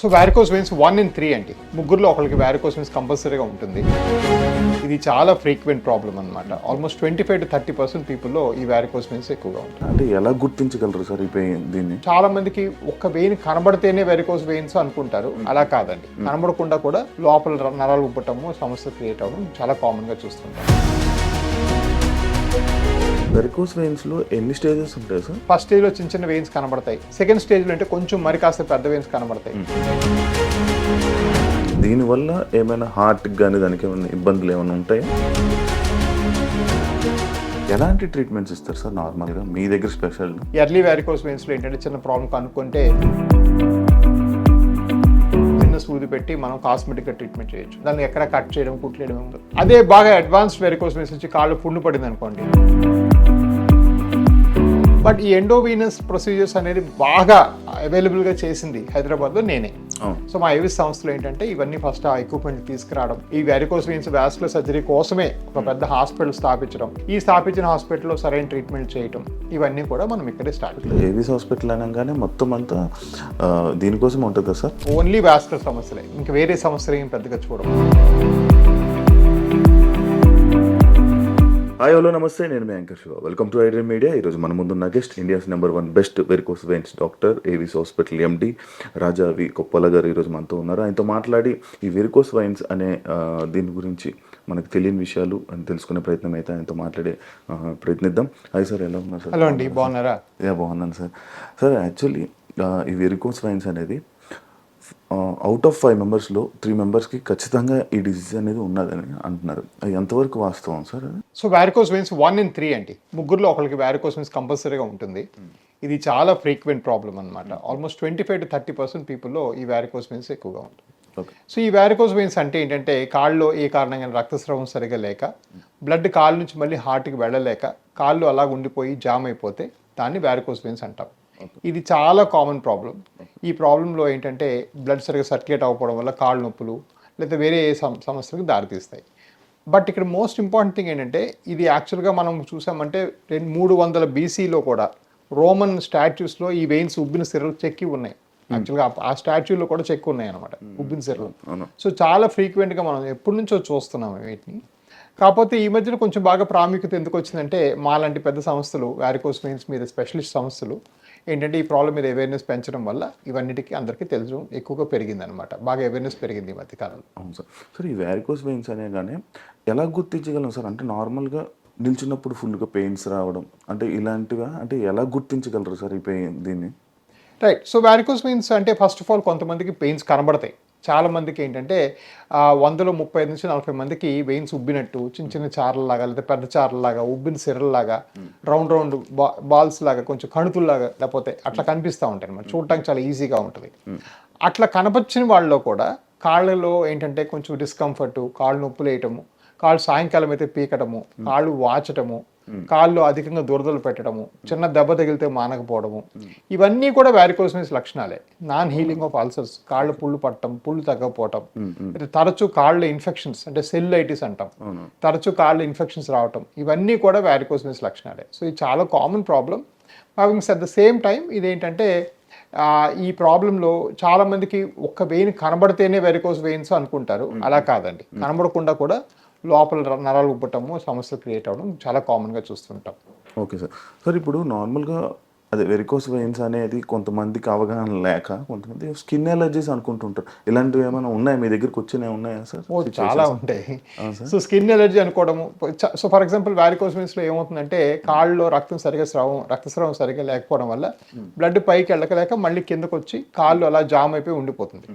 So varicose veins 1 in 3 అండి. ముగ్గురులో ఒకరికి వారికోస్ వెయిన్స్ కంపల్సరీగా ఉంటుంది. ఇది చాలా ఫ్రీక్వెంట్ ప్రాబ్లం అనమాట. ఆల్మోస్ట్ 25 to 30% పీపుల్లో ఈ వారికోస్ వెయిన్స్ ఎక్కువగా ఉంటాయి. అంటే ఎలా గుర్తించగలరు సార్ ఈ పెయిన్ దీన్ని? చాలా మందికి ఒక్క వెయిన్ కనబడితేనే వారికోస్ వెయిన్స్ అనుకుంటారు. అలా కాదండి. కనబడకుండా కూడా లోపల నరాలు ఉబ్బటము సమస్య క్రియేట్ అవ్వడం చాలా కామన్ గా చూస్తుంటాం. వెరికోస్ వెయిన్స్ లో ఎన్ని స్టేజెస్ ఉంటాయి సార్? ఫస్ట్ స్టేజ్ లో చిన్న చిన్న వెయిన్స్ కనబడతాయి. సెకండ్ స్టేజ్ లో అంటే కొంచెం మరి కాస్త పెద్ద వెయిన్స్ కనబడతాయి. దీనివల్ల ఏమైనా హార్ట్ కానీ దానికి ఏమైనా ఇబ్బందులు ఏమైనా ఉంటాయా? ఎలాంటి ట్రీట్మెంట్స్ ఇస్తారు సార్ నార్మల్గా మీ దగ్గర స్పెషల్? ఎర్లీ వారికోస్ వెయిన్స్ లో ఏంటంటే చిన్న ప్రాబ్లం కనుక్కుంటే చిన్న సూది పెట్టి మనం కాస్మెటిక్ గా ట్రీట్మెంట్ చేయొచ్చు. దాన్ని ఎక్కడ కట్ చేయడం కుట్లేయడం ఉండదు. అదే బాగా అడ్వాన్స్డ్ వెరికోస్ వెయిన్స్ వచ్చి కాళ్ళు పుండు పడింది అనుకోండి, బట్ ఈ ఎండోవీనస్ ప్రొసీజర్స్ అనేది బాగా అవైలబుల్గా చేసింది హైదరాబాద్లో నేనే. సో మా ఏవిస్ సంస్థలో ఏంటంటే ఇవన్నీ ఫస్ట్ ఆ ఎక్విప్మెంట్ తీసుకురావడం, ఈ వెరికోస్ వెయిన్స్ వాస్కులర్ సర్జరీ కోసమే ఒక పెద్ద హాస్పిటల్ స్థాపించడం, ఈ స్థాపించిన హాస్పిటల్లో సరైన ట్రీట్మెంట్ చేయడం, ఇవన్నీ కూడా మనం ఇక్కడే స్టార్ట్ చేయాలి. ఏవిస్ హాస్పిటల్ అనగానే మొత్తం అంతా దీనికోసం ఉంటుందా సార్? ఓన్లీ వాస్కులర్ సమస్యలే, ఇంకా వేరే సమస్యలు ఏం పెద్దగా చూడము. హాయ్ హలో నమస్తే, నేను మీ anchor Shiva. Welcome to iDream media. ఈరోజు మన ముందున్న guest India's #1 best varicose veins doctor, Avis hospital MD Raja V Koppala garu ఈరోజు మనతో ఉన్నారు. ఆయనతో మాట్లాడి ఈ వెరికోస్ వెయిన్స్ అనే దీని గురించి మనకు తెలియని విషయాలు అని తెలుసుకునే ప్రయత్నం అయితే ఆయనతో మాట్లాడే ప్రయత్నిద్దాం. హాయ్ సార్, ఎలా ఉన్నారు సార్? హలో అండి, బాగున్నారా? బాగున్నాను సార్. సార్ యాక్చువల్లీ ఈ వెరికోస్ వెయిన్స్ అనేది అవుట్ ఆఫ్ 5 మెంబర్స్లో 3 మెంబర్స్కి ఖచ్చితంగా ఈ డిసీజ్ అనేది ఉన్నదని అంటున్నారు. అది ఎంతవరకు వాస్తవం సార్? అది సో వారికోస్ వెయిన్స్ 1 in 3 అండి. ముగ్గురులో ఒకరికి వారికోస్ వెయిన్స్ కంపల్సరీగా ఉంటుంది. ఇది చాలా ఫ్రీక్వెంట్ ప్రాబ్లం అనమాట. ఆల్మోస్ట్ 25 to 30% పీపుల్లో ఈ వారికోస్ వెయిన్స్ ఎక్కువగా ఉంటుంది. సో ఈ వారికోస్ వెయిన్స్ అంటే ఏంటంటే కాళ్ళలో ఏ కారణంగా రక్తస్రావం సరిగా లేక, బ్లడ్ కాళ్ళ నుంచి మళ్ళీ హార్ట్కి వెళ్ళలేక కాళ్ళు అలా ఉండిపోయి జామ్ అయిపోతే దాన్ని వారికోస్ వెయిన్స్ అంటాం. ఇది చాలా కామన్ ప్రాబ్లం. ఈ ప్రాబ్లంలో ఏంటంటే బ్లడ్ సరిగా సర్క్యులేట్ అవ్వకపోవడం వల్ల కాళ్ళు నొప్పులు లేదా వేరే సమస్యలకు దారితీస్తాయి. బట్ ఇక్కడ మోస్ట్ ఇంపార్టెంట్ థింగ్ ఏంటంటే ఇది యాక్చువల్గా మనం చూసామంటే 300 BCలో కూడా రోమన్ స్టాచ్యూస్లో ఈ వెయిన్స్ ఉబ్బిన సిరలు చెక్కి ఉన్నాయి. యాక్చువల్గా ఆ స్టాచ్యూలో కూడా చెక్కి ఉన్నాయి అనమాట ఉబ్బిన సిరలు. సో చాలా ఫ్రీక్వెంట్గా మనం ఎప్పటి నుంచో చూస్తున్నాం వీటిని. కాకపోతే ఈ మధ్యన కొంచెం బాగా ప్రాముఖ్యత ఎందుకు వచ్చిందంటే మాలాంటి పెద్ద సంస్థలు, వారికోస్ వెయిన్స్ మీద స్పెషలిస్ట్ సంస్థలు ఏంటంటే ఈ ప్రాబ్లం మీద అవేర్నెస్ పెంచడం వల్ల ఇవన్నిటికీ అందరికీ తెలుసు ఎక్కువగా పెరిగింది అనమాట. బాగా అవేర్నెస్ పెరిగింది ఈ మధ్యకాలంలో. అవును సార్. సార్ ఈ వారికోస్ వెయిన్స్ అనే కానీ ఎలా గుర్తించగలం సార్? అంటే నార్మల్గా నిల్చున్నప్పుడు ఫుల్గా పెయిన్స్ రావడం అంటే ఇలాంటివా? అంటే ఎలా గుర్తించగలరు సార్ ఈ పెయిన్ దీన్ని? రైట్. సో వారికోస్ వెయిన్స్ అంటే ఫస్ట్ ఆఫ్ ఆల్ కొంతమందికి పెయిన్స్ కనబడతాయి. చాలా మందికి ఏంటంటే 100లో 35 నుంచి 40 మందికి వెయిన్స్ ఉబ్బినట్టు చిన్న చిన్న చారల్లాగా లేదా పెద్ద చారల్లాగా ఉబ్బిన సిరల్లాగా రౌండ్ బాల్స్ లాగా కొంచెం కణుతుల్లాగా లేకపోతే అట్లా కనిపిస్తూ ఉంటాయి అన్నమాట. చూడటానికి చాలా ఈజీగా ఉంటుంది. అట్లా కనపరిచిన వాళ్ళలో కూడా కాళ్ళలో ఏంటంటే కొంచెం డిస్కంఫర్ట్, కాళ్ళు నొప్పులు వేయటము, కాళ్ళు సాయంకాలం అయితే పీకటము, కాళ్ళు వాచటము, కాళ్ళు అధికంగా దురదలు పెట్టడము, చిన్న దెబ్బ తగిలితే మానకపోవడము, ఇవన్నీ కూడా వారికోస్ వెయిన్స్ లక్షణాలే. నాన్ హీలింగ్ ఆఫ్ అల్సర్స్, కాళ్ళు పుళ్ళు పట్టడం, పుళ్ళు తగ్గకపోవటం, తరచూ కాళ్ళ ఇన్ఫెక్షన్స్ అంటే సెల్యులైటిస్ అంటాం, తరచూ కాళ్ళ ఇన్ఫెక్షన్స్ రావటం, ఇవన్నీ కూడా వారికోస్ వెయిన్స్ లక్షణాలే. సో ఇది చాలా common problem. Having at the same time ఇదేంటంటే ఈ ప్రాబ్లంలో చాలా మందికి ఒక్క వెయిన్ కనబడితేనే వెరికోస్ వెయిన్స్ అనుకుంటారు. అలా కాదండి. కనబడకుండా కూడా లోపల నరాలు ఉబ్బటము సమస్యలు క్రియేట్ అవ్వడం చాలా కామన్గా చూస్తుంటాం. Okay sir. సార్ ఇప్పుడు నార్మల్గా అదే వెరికోస్ వెయిన్స్ అనేది కొంతమందికి అవగాహన లేక కొంతమంది స్కిన్ ఎలర్జీస్ అనుకుంటుంటారు. ఇలాంటివి ఏమైనా ఉన్నాయా మీ దగ్గరకు వచ్చినవి ఉన్నాయా సార్? చాలా ఉంటాయి. సో స్కిన్ ఎలర్జీ అనుకోవడము. సో ఫర్ ఎగ్జాంపుల్ వారికోస్ వెయిన్స్లో ఏమవుతుందంటే కాళ్ళలో రక్తస్రావం సరిగా లేకపోవడం వల్ల బ్లడ్ పైకి వెళ్ళకలేక మళ్ళీ కిందకు వచ్చి కాళ్ళు అలా జామ్ అయిపోయి ఉండిపోతుంది.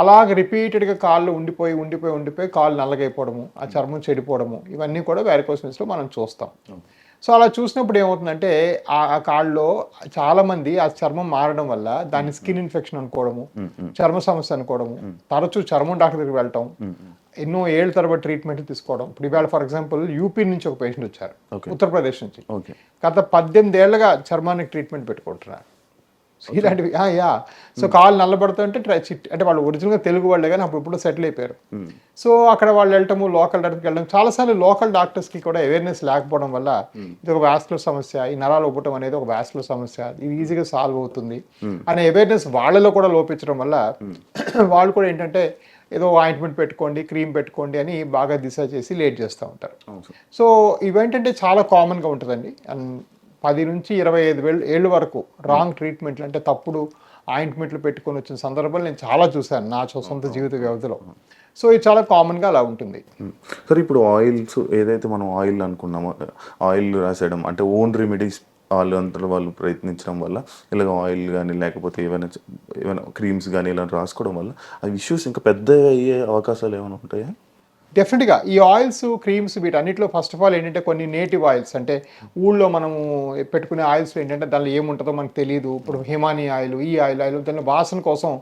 అలాగ రిపీటెడ్గా కాళ్ళు ఉండిపోయి కాళ్ళు నల్లగైపోవడము, ఆ చర్మం చెడిపోవడము, ఇవన్నీ కూడా వారికోస్ వెయిన్స్లో మనం చూస్తాం. సో అలా చూసినప్పుడు ఏమవుతుందంటే ఆ కాళ్ళలో చాలా మంది ఆ చర్మం మారడం వల్ల దాన్ని స్కిన్ ఇన్ఫెక్షన్ అనుకోవడము, చర్మ సమస్య అనుకోవడము, తరచూ చర్మం డాక్టర్ దగ్గరికి వెళ్ళటం, ఎన్నో ఏళ్ళ తరబడి ట్రీట్మెంట్ తీసుకోవడం. ఇప్పుడు ఇవాళ ఫర్ ఎగ్జాంపుల్ యూపీ నుంచి ఒక పేషెంట్ వచ్చారు, ఉత్తరప్రదేశ్ నుంచి. గత 18 ఏళ్ళగా చర్మానికి ట్రీట్మెంట్ పెట్టుకుంటున్నారు. ఇలాంటివి యా. సో కాళ్ళు నల్లబడుతుంటే అంటే వాళ్ళు ఒరిజినల్గా తెలుగు వాళ్ళే కానీ అప్పుడు ఇప్పుడు సెటిల్ అయిపోయారు. సో అక్కడ వాళ్ళు వెళ్ళటము, లోకల్ డాక్టర్కి వెళ్ళడం, చాలాసార్లు లోకల్ డాక్టర్స్కి కూడా అవేర్నెస్ లేకపోవడం వల్ల ఇది ఒక వ్యాస్కులర్ సమస్య, ఈ నరాలు ఉబ్బటం అనేది ఒక వ్యాస్కులర్ సమస్య, ఇది ఈజీగా సాల్వ్ అవుతుంది అనే అవేర్నెస్ వాళ్ళలో కూడా లోపించడం వల్ల వాళ్ళు కూడా ఏంటంటే ఏదో ఆయింట్మెంట్ పెట్టుకోండి, క్రీమ్ పెట్టుకోండి అని బాగా దిశ చేసి లేట్ చేస్తూ ఉంటారు. సో ఇవేంటంటే చాలా కామన్గా ఉంటుందండి. 10 నుంచి 25 ఏళ్ళ వరకు రాంగ్ ట్రీట్మెంట్లు అంటే తప్పుడు ఆయింట్మెంట్లు పెట్టుకొని వచ్చిన సందర్భాలు నేను చాలా చూశాను నా సొంత జీవిత వ్యవధిలో. సో ఇది చాలా కామన్గా అలా ఉంటుంది. సరే, ఇప్పుడు ఆయిల్స్ ఏదైతే మనం ఆయిల్ అనుకున్నామో, ఆయిల్ రాసేయడం అంటే ఓన్ రెమెడీస్ వాళ్ళు ప్రయత్నించడం వల్ల ఇలాగ ఆయిల్ కానీ లేకపోతే ఏమైనా క్రీమ్స్ కానీ ఇలా రాసుకోవడం వల్ల ఆ ఇష్యూస్ ఇంకా పెద్ద అయ్యే అవకాశాలు ఏమైనా ఉంటాయా? డెఫినెట్గా ఈ ఆయిల్స్, క్రీమ్స్ వీటన్నిటిలో ఫస్ట్ ఆఫ్ ఆల్ ఏంటంటే కొన్ని నేటివ్ ఆయిల్స్ అంటే ఊళ్ళో మనము పెట్టుకునే ఆయిల్స్ ఏంటంటే దానిలో ఏముంటుందో మనకు తెలియదు. ఇప్పుడు హిమానీ ఆయిల్, ఈ ఆయిల్ దానిలో వాసన కోసం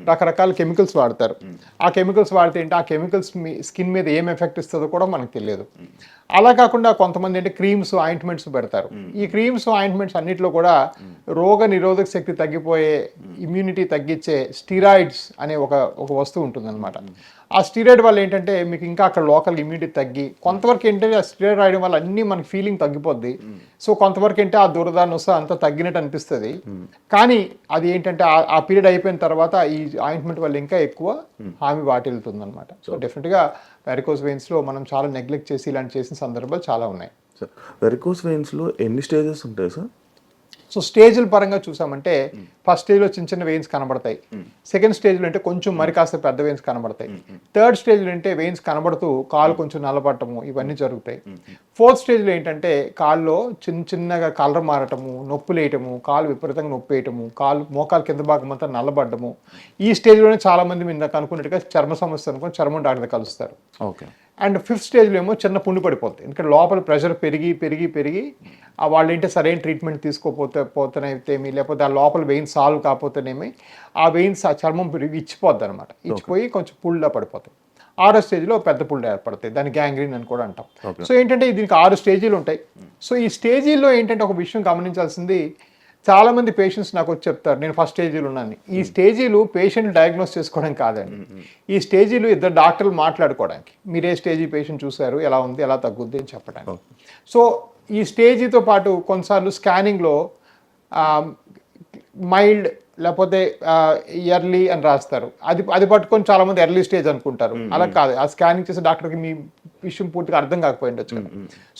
రకరకాల కెమికల్స్ వాడతారు. ఆ కెమికల్స్ వాడితే ఏంటి, ఆ కెమికల్స్ స్కిన్ మీద ఏం ఎఫెక్ట్ ఇస్తుందో కూడా మనకు తెలియదు. అలా కాకుండా కొంతమంది అంటే క్రీమ్స్, ఆయింట్మెంట్స్ పెడతారు. ఈ క్రీమ్స్, ఆయింట్మెంట్స్ అన్నిటిలో కూడా రోగ నిరోధక శక్తి తగ్గిపోయే, ఇమ్యూనిటీ తగ్గించే స్టీరాయిడ్స్ అనే ఒక వస్తువు ఉంటుందన్నమాట. ఆ స్టీరాయిడ్ వల్ల ఏంటంటే మీకు ఇంకా అక్కడ లోకల్ ఇమ్యూనిటీ తగ్గి కొంతవరకు ఏంటంటే ఆ స్టీరాయిడ్ రాయడం వల్ల అన్నీ మనకి ఫీలింగ్ తగ్గిపోద్ది. సో కొంతవరకు ఏంటంటే ఆ దురద, నొస అంతా తగ్గినట్టు అనిపిస్తుంది. కానీ అది ఏంటంటే ఆ పీరియడ్ అయిపోయిన తర్వాత ఈ ఆయింట్మెంట్ వల్ల ఇంకా ఎక్కువ హామీ వాటిల్లుతుంది అనమాట. సో డెఫినెట్గా వెరికోస్ వెయిన్స్లో మనం చాలా నెగ్లెక్ట్ చేసి ఇలాంటి చేసిన సందర్భాలు చాలా ఉన్నాయి. సార్, వెరికోస్ వెయిన్స్లో ఎన్ని స్టేజెస్ ఉంటాయి సార్? సో స్టేజ్ల పరంగా చూసామంటే ఫస్ట్ స్టేజ్లో చిన్న చిన్న వెయిన్స్ కనబడతాయి. సెకండ్ స్టేజ్లో అంటే కొంచెం మరి కాస్త పెద్ద వెయిన్స్ కనబడతాయి. థర్డ్ స్టేజ్లో అంటే వెయిన్స్ కనబడుతూ కాలు కొంచెం నల్లబడటము ఇవన్నీ జరుగుతాయి. ఫోర్త్ స్టేజ్లో ఏంటంటే కాళ్ళలో చిన్నగా కలర్ మారటము, నొప్పి లేయటము, కాలు విపరీతంగా నొప్పి వేయటము, మోకాలు కింద భాగం అంతా నల్లబడ్డము. ఈ స్టేజ్లోనే చాలా మంది మీద అనుకున్నట్టుగా చర్మ సమస్య అనుకుని చర్మం డాక్టర్ కలుస్తారు. ఓకే. అండ్ ఫిఫ్త్ స్టేజ్లో ఏమో చిన్న పుండు పడిపోతుంది. ఎందుకంటే లోపల ప్రెషర్ పెరిగి వాళ్ళు ఏంటి సరైన ట్రీట్మెంట్ తీసుకోపోతేనేమి లేకపోతే ఆ లోపల వెయిన్స్ సాల్వ్ కాకపోతేనేమి ఆ వెయిన్స్ ఆ చర్మం పెరిగి ఇచ్చిపోద్ది అనమాట. ఇచ్చిపోయి కొంచెం పుళ్ళ పడిపోతాయి. 6వ స్టేజ్లో పెద్ద పుళ్ళు ఏర్పడతాయి. దాన్ని గ్యాంగ్రీన్ అని కూడా అంటాం. సో ఏంటంటే దీనికి 6 స్టేజీలు ఉంటాయి. సో ఈ స్టేజీల్లో ఏంటంటే ఒక విషయం గమనించాల్సింది, చాలామంది పేషెంట్స్ నాకు వచ్చి చెప్తారు నేను ఫస్ట్ స్టేజీలు ఉన్నాను. ఈ స్టేజీలు పేషెంట్ డయాగ్నోస్ చేసుకోవడం కాదండి. ఈ స్టేజీలు ఇద్దరు డాక్టర్లు మాట్లాడుకోవడానికి, మీరు ఏ స్టేజీ పేషెంట్ చూశారు, ఎలా ఉంది, ఎలా తగ్గుద్ది అని చెప్పడానికి. సో ఈ స్టేజీతో పాటు కొన్నిసార్లు స్కానింగ్లో మైల్డ్ లేకపోతే ఎర్లీ అని రాస్తారు. అది పట్టుకొని చాలామంది ఎర్లీ స్టేజ్ అనుకుంటారు. అలా కాదు, ఆ స్కానింగ్ చేసే డాక్టర్కి మీ విషయం పూర్తిగా అర్థం కాకపోయి ఉండొచ్చు కదా.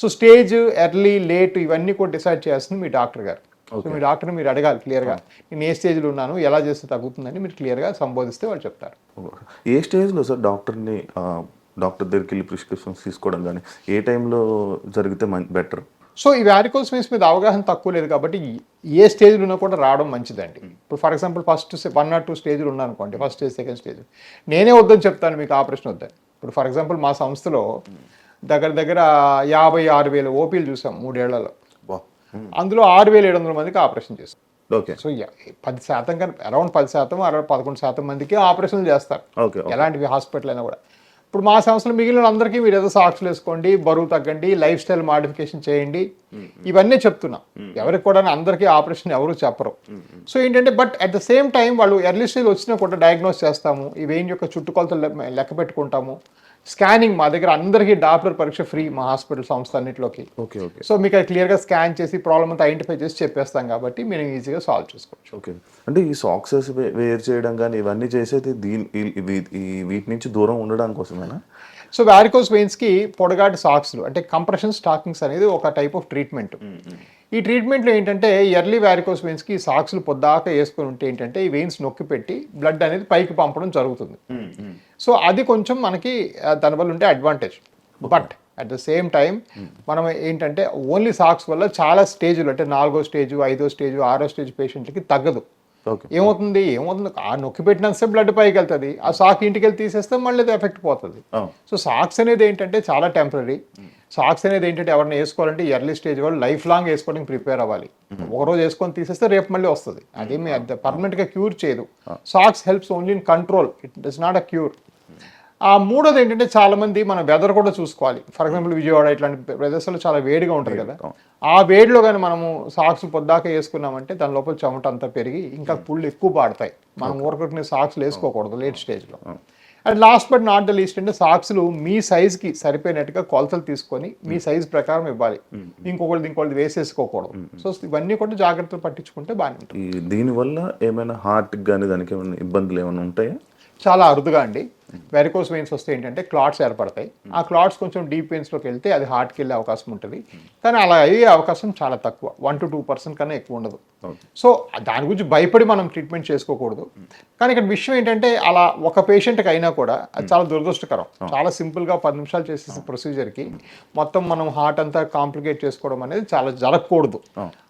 సో స్టేజ్, ఎర్లీ, లేట్ ఇవన్నీ కూడా డిసైడ్ చేస్తుంది మీ డాక్టర్ గారు. సో మీ డాక్టర్ని మీరు అడగాలి క్లియర్గా, నేను ఏ స్టేజ్లో ఉన్నాను, ఎలా చేస్తే తగ్గుతుందని మీరు క్లియర్గా సంబోధిస్తే వాళ్ళు చెప్తారు. ఏ స్టేజ్లో సార్ డాక్టర్ దగ్గరికి వెళ్ళి ప్రిస్క్రిప్షన్స్ తీసుకోవడం కానీ ఏ టైంలో జరిగితే బెటర్? సో ఈ వారికోస్ వెయిన్స్ మీద అవగాహన తక్కువ లేదు కాబట్టి ఏ స్టేజ్లో ఉన్నా కూడా రావడం మంచిదండి. ఇప్పుడు ఫర్ ఎగ్జాంపుల్ ఫస్ట్ 1 or 2 స్టేజ్లు ఉన్నాయనుకోండి, ఫస్ట్ స్టేజ్, సెకండ్ స్టేజ్, నేనే వద్దని చెప్తాను మీకు ఆపరేషన్ వద్దని. ఇప్పుడు ఫర్ ఎగ్జాంపుల్ మా సంస్థలో దగ్గర 56,000 ఓపీలు చూసాం 3 ఏళ్లలో. అందులో 6,700 మందికి ఆపరేషన్ చేస్తాం. ఓకే. సో 10% కన్నా అరౌండ్ 10%, 11% మందికి ఆపరేషన్లు చేస్తారు. ఎలాంటివి హాస్పిటల్ అయినా కూడా. ఇప్పుడు మా సంస్థలో మిగిలిన అందరికీ మీరు ఏదో సాక్షులు వేసుకోండి, బరువు తగ్గండి, లైఫ్ స్టైల్ మాడిఫికేషన్ చేయండి, ఇవన్నీ చెప్తున్నాం. ఎవరికి కూడా అందరికీ ఆపరేషన్ ఎవరు చెప్పరు. సో ఏంటంటే but at the same time వాళ్ళు ఎర్లీ స్టేజ్ వచ్చినా కూడా డయాగ్నోస్ చేస్తాము, ఈ వెయిన్ యొక్క చుట్టుకొలతలు లెక్క పెట్టుకుంటాము. స్కానింగ్ మా దగ్గర అందరికీ డాప్లర్ పరీక్ష ఫ్రీ మా హాస్పిటల్ సంస్థ అన్నింటిలోకి. ఓకే. సో మీకు అది క్లియర్గా స్కాన్ చేసి ప్రాబ్లమ్ అంతా ఐడెంటిఫై చేసి చెప్పేస్తాం కాబట్టి మీరు ఈజీగా సాల్వ్ చేసుకోవచ్చు. ఓకే. అంటే ఈ సాక్సెస్ వేర్ చేయడం కానీ ఇవన్నీ చేసేది వీటి నుంచి దూరం ఉండడం కోసమేనా? సో వారికోస్ వెయిన్స్కి పొడగాటి సాక్స్లు అంటే కంప్రెషన్ స్టాకింగ్స్ అనేది ఒక టైప్ ఆఫ్ ట్రీట్మెంట్. ఈ ట్రీట్మెంట్లో ఏంటంటే ఎర్లీ వారికోస్ వెయిన్స్కి సాక్స్లు పొద్దాక వేసుకొని ఉంటే ఏంటంటే ఈ వెయిన్స్ నొక్కి పెట్టి బ్లడ్ అనేది పైకి పంపడం జరుగుతుంది. సో అది కొంచెం మనకి దానివల్ల ఉంటే advantage. But at the same time మనం ఏంటంటే ఓన్లీ సాక్స్ వల్ల చాలా స్టేజ్లు అంటే 4వ స్టేజ్, 5వ స్టేజ్, 6వ స్టేజ్ పేషెంట్లకి తగ్గదు. ఏమవుతుంది ఆ నొక్కి పెట్టినంత బ్లడ్ పైకి వెళ్తుంది, ఆ సాక్ ఇంటికి వెళ్ళి తీసేస్తే మళ్ళీ ఎఫెక్ట్ పోతుంది. సో సాక్స్ అనేది ఏంటంటే చాలా టెంపరీ. సాక్స్ అనేది ఏంటంటే ఎవరైనా వేసుకోవాలంటే ఎర్లీ స్టేజ్ వాళ్ళు లైఫ్ లాంగ్ వేసుకోవడానికి ప్రిపేర్ అవ్వాలి. ఒకరోజు వేసుకొని తీసేస్తే రేపు మళ్ళీ వస్తుంది. అదేమి పర్మనెంట్గా క్యూర్ చేయదు. Socks helps only in control, it does not a cure. మూడోది ఏంటంటే చాలా మంది మన వెదర్ కూడా చూసుకోవాలి. ఫర్ ఎగ్జాంపుల్ విజయవాడ ఇట్లాంటి ప్రదేశాల్లో చాలా వేడిగా ఉంటుంది కదా, ఆ వేడిలో కానీ మనము సాక్స్ పొద్దాక వేసుకున్నామంటే దాని లోపల చెమట అంతా పెరిగి ఇంకా పుళ్ళు ఎక్కువ పాడతాయి. మనం ఊరకొట్టిన సాక్స్లు వేసుకోకూడదు లేట్ స్టేజ్లో. And last but not the least అంటే సాక్స్లు మీ సైజ్కి సరిపోయినట్టుగా కొలతలు తీసుకొని మీ సైజ్ ప్రకారం ఇవ్వాలి. ఇంకొకటి వేసేసుకోకూడదు. సో ఇవన్నీ కూడా జాగ్రత్తలు పట్టించుకుంటే బాగానే ఉంటుంది. దీనివల్ల ఏమైనా హార్ట్ కానీ దానికి ఏమైనా ఇబ్బందులు ఏమైనా ఉంటాయా? చాలా అరుదుగా అండి వెరికోస్ వెయిన్స్ వస్తే ఏంటంటే క్లాట్స్ ఏర్పడతాయి. ఆ క్లాట్స్ కొంచెం డీప్ వెయిన్స్లోకి వెళ్తే అది హార్ట్కి వెళ్ళే అవకాశం ఉంటుంది. కానీ అలా అయ్యే అవకాశం చాలా తక్కువ, 1 to 2% కన్నా ఎక్కువ ఉండదు. సో దాని గురించి భయపడి మనం ట్రీట్మెంట్ చేసుకోకూడదు. కానీ ఇక్కడ విషయం ఏంటంటే అలా ఒక పేషెంట్కి అయినా కూడా అది చాలా దురదృష్టకరం. చాలా సింపుల్గా 10 నిమిషాలు చేసే ప్రొసీజర్కి మొత్తం మనం హార్ట్ అంతా కాంప్లికేట్ చేసుకోవడం అనేది చాలా జరగకూడదు.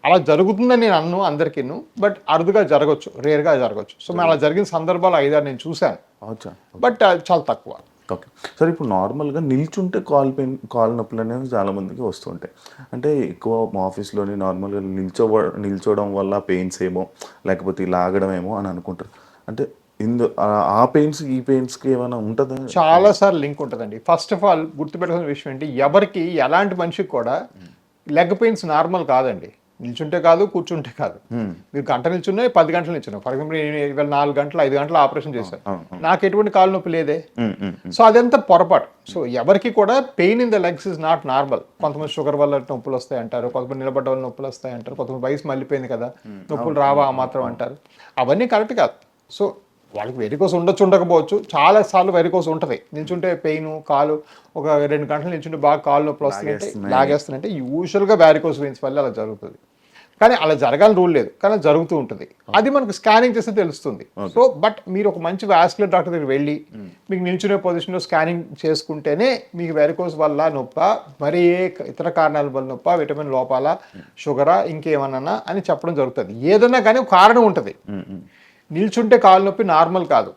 అలా జరుగుతుందని నేను అన్ను అందరికీను, బట్ అరుదుగా జరగచ్చు, రేర్గా జరగచ్చు. సో మేము అలా జరిగిన సందర్భాలు 5-6 నేను చూశాను, బట్ చాలా తక్కువ. ఓకే సార్, ఇప్పుడు నార్మల్గా నిల్చుంటే కాల్ నొప్పులు అనేవి చాలా మందికి వస్తుంటాయి. అంటే ఎక్కువ మా ఆఫీస్లోని నార్మల్గా నిల్చోవడం వల్ల పెయిన్స్ ఏమో లేకపోతే లాగడం ఏమో అని అనుకుంటారు. అంటే ఆ పెయిన్స్ ఈ పెయిన్స్కి ఏమైనా ఉంటుందా? చాలా సార్లు లింక్ ఉంటుందండి. ఫస్ట్ ఆఫ్ ఆల్ గుర్తుపెట్టుకున్న విషయం ఏంటి, ఎవరికి ఎలాంటి మనిషికి కూడా లెగ్ పెయిన్స్ నార్మల్ కాదండి. నిల్చుంటే కాదు, కూర్చుంటే కాదు. మీరు గంట నిల్చున్నా 10 గంటలు నిల్చున్నాం. ఫర్ ఎగ్జాంపుల్ నేను ఇవాళ 4 గంటలు 5 గంటలు ఆపరేషన్ చేశాను, నాకు ఎటువంటి కాలు నొప్పి లేదే. సో అదంతా పొరపాటు. సో ఎవరికి కూడా pain in the legs is not normal. కొంతమంది షుగర్ వల్ల నొప్పులు వస్తాయి అంటారు, కొంతమంది నిలబడ్డ వల్ల నొప్పులు వస్తాయి అంటారు, కొంతమంది వయసు మళ్ళీపోయింది కదా నొప్పులు రావా ఆ మాత్రం అంటారు. అవన్నీ కరెక్ట్ కాదు. సో వాళ్ళకి వెరికోస్ ఉండొచ్చు, ఉండకపోవచ్చు. చాలా సార్లు వెరికోస్ ఉంటుంది. నిల్చుంటే పెయిన్, కాలు ఒక 2 గంటలు నిల్చుంటే బాగా కాలు నొప్పులు వస్తున్నాయంటే లాగేస్తున్నాయంటే యూజువల్గా వ్యారికోస్ వెయిన్స్ వల్ల అలా జరుగుతుంది. కానీ అలా జరగాలని రూల్ లేదు, కానీ జరుగుతూ ఉంటుంది. అది మనకు స్కానింగ్ చేస్తే తెలుస్తుంది. సో బట్ మీరు ఒక మంచి వాస్కులర్ డాక్టర్ దగ్గర వెళ్ళి మీకు నిల్చునే పొజిషన్లో స్కానింగ్ చేసుకుంటేనే మీకు వెరికోస్ వల్ల నొప్ప, మరి ఏ ఇతర కారణాల వల్ల నొప్ప, విటమిన్ లోపాల, షుగరా, ఇంకేమన్నా అని చెప్పడం జరుగుతుంది. ఏదన్నా కానీ ఒక కారణం ఉంటుంది. నిల్చుంటే కాలు నొప్పి నార్మల్ కాదు,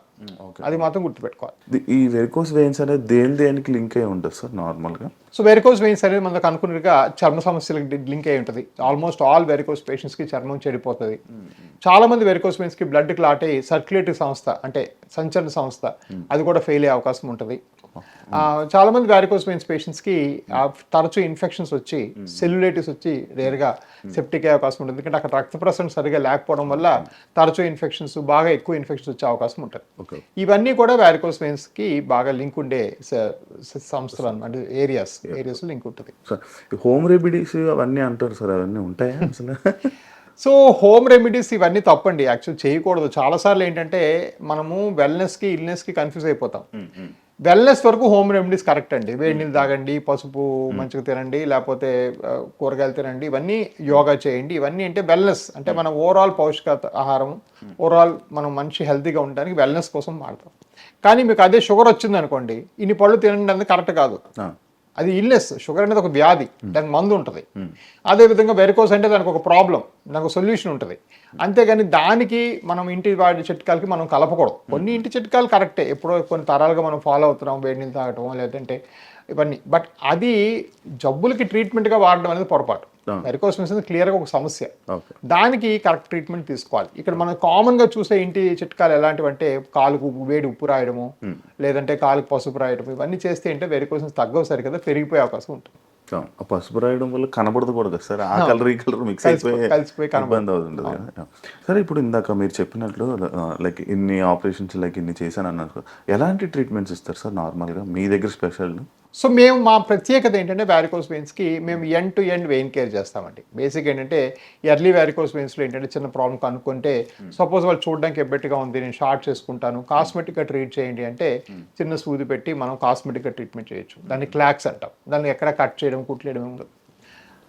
అది మాత్రం గుర్తుపెట్టుకోవాలి. ఈ వెరికోస్ వెయిన్స్ అనేది దేనికి లింక్ అయి ఉంటుంది సార్ నార్మల్గా? సో వెరికోస్ వెయిన్స్ అనేది మనకు అనుకున్నట్టుగా చర్మ సమస్యలకు లింక్ అయి ఉంటుంది. ఆల్మోస్ట్ ఆల్ వెరికోస్ పేషెంట్స్కి చర్మం చెడిపోతుంది. చాలా మంది వెరికోస్ వెయిన్స్కి బ్లడ్ క్లాట్ అయ్యి సర్క్యులేటరీ సంస్థ అంటే సంచలన సంస్థ అది కూడా ఫెయిల్ అయ్యే అవకాశం ఉంటుంది. చాలా మంది వారికోస్ వెయిన్స్ పేషెంట్స్కి తరచూ ఇన్ఫెక్షన్స్ వచ్చి సెల్యులైటిస్ వచ్చి రేర్గా సెప్టిక్ అయ్యే అవకాశం ఉంటుంది. ఎందుకంటే అక్కడ రక్త ప్రసరణ సరిగా లేకపోవడం వల్ల తరచూ ఇన్ఫెక్షన్స్, బాగా ఎక్కువ ఇన్ఫెక్షన్స్ వచ్చే అవకాశం ఉంటుంది. ఇవన్నీ కూడా వారికోస్ వెయిన్స్కి బాగా లింక్ ఉండే సంస్థలు అన్నమాట, ఏరియాస్ లింక్ ఉంటుంది. హోమ్ రెమెడీస్ అవన్నీ అంటారు సార్, అవన్నీ ఉంటాయా అసలు? సో హోమ్ రెమెడీస్ ఇవన్నీ తప్పండి, యాక్చువల్ చేయకూడదు. చాలాసార్లు ఏంటంటే మనము వెల్నెస్కి ఇల్నెస్కి కన్ఫ్యూజ్ అయిపోతాం. వెల్నెస్ వరకు హోమ్ రెమెడీస్ కరెక్ట్ అండి. వేడి నీళ్ళు తాగండి, పసుపు మంచిగా తినండి, లేకపోతే కూరగాయలు తినండి, ఇవన్నీ యోగా చేయండి. ఇవన్నీ అంటే వెల్నెస్ అంటే మనం ఓవరాల్ పౌష్టిక ఆహారం, ఓవరాల్ మనం మనిషి హెల్తీగా ఉండడానికి వెల్నెస్ కోసం వాడతాం. కానీ మీకు అదే షుగర్ వచ్చింది అనుకోండి, ఇన్ని పళ్ళు తినండి అనేది కరెక్ట్ కాదు. అది ఇల్నెస్. షుగర్ అనేది ఒక వ్యాధి, దానికి మందు ఉంటుంది. అదేవిధంగా వెరికోస్ అంటే దానికి ఒక ప్రాబ్లం, దానికి ఒక సొల్యూషన్ ఉంటుంది. అంతేగాని దానికి మనం ఇంటి వాడి చిట్కాలకి మనం కలపకూడదు. కొన్ని ఇంటి చిట్కాలు కరెక్టే, ఎప్పుడో కొన్ని తరాలుగా మనం ఫాలో అవుతున్నాం, వేడి నీళ్ళు తాగటం లేదంటే ఇవన్నీ. బట్ అది జబ్బులకి ట్రీట్మెంట్గా వాడడం అనేది పొరపాటు. వెరికోస్ వెయిన్స్ క్లియర్గా ఒక సమస్య, దానికి కరెక్ట్ ట్రీట్మెంట్ తీసుకోవాలి. ఇక్కడ మనం కామన్గా చూసే ఇంటి చిట్కాలు ఎలాంటివి అంటే కాలుకు వేడి ఉప్పు రాయడము, లేదంటే కాలుకు పసుపు రాయడము, ఇవన్నీ చేస్తే అంటే వెరికోస్ వెయిన్స్ తగ్గవు సరికదా, పెరిగిపోయే అవకాశం ఉంటుంది. పసుపు రాయడం వల్ల కనబడదు కూడా కదా సార్, ఆ కలర్ ఈ కలర్ మిక్స్ అయిపోయి ఇబ్బంది అవుతుంది కదా. సరే, ఇప్పుడు ఇందాక మీరు చెప్పినట్లు లైక్ ఇన్ని ఆపరేషన్స్ లైక్ ఇన్ని చేశాను అన్నారు, ఎలాంటి ట్రీట్మెంట్స్ ఇస్తారు సార్ నార్మల్గా మీ దగ్గర స్పెషల్? సో మేము మా ప్రత్యేకత ఏంటంటే వారికోస్ వెయిన్స్కి మేము end to end vein care చేస్తామండి. బేసిక్ ఏంటంటే ఎర్లీ వారికోస్ వెయిన్స్లో ఏంటంటే చిన్న ప్రాబ్లం కనుక్కుంటే, సపోజ్ వాళ్ళు చూడడానికి ఎబ్బెట్టుగా ఉంది, నేను షార్ట్ చేసుకుంటాను, కాస్మెటిక్గా ట్రీట్ చేయండి అంటే చిన్న సూది పెట్టి మనం కాస్మెటిక్గా ట్రీట్మెంట్ చేయొచ్చు. దాన్ని క్లాక్స్ అంటాం. దాన్ని ఎక్కడ కట్ చేయడం, కుట్లేయడం ఉండదు.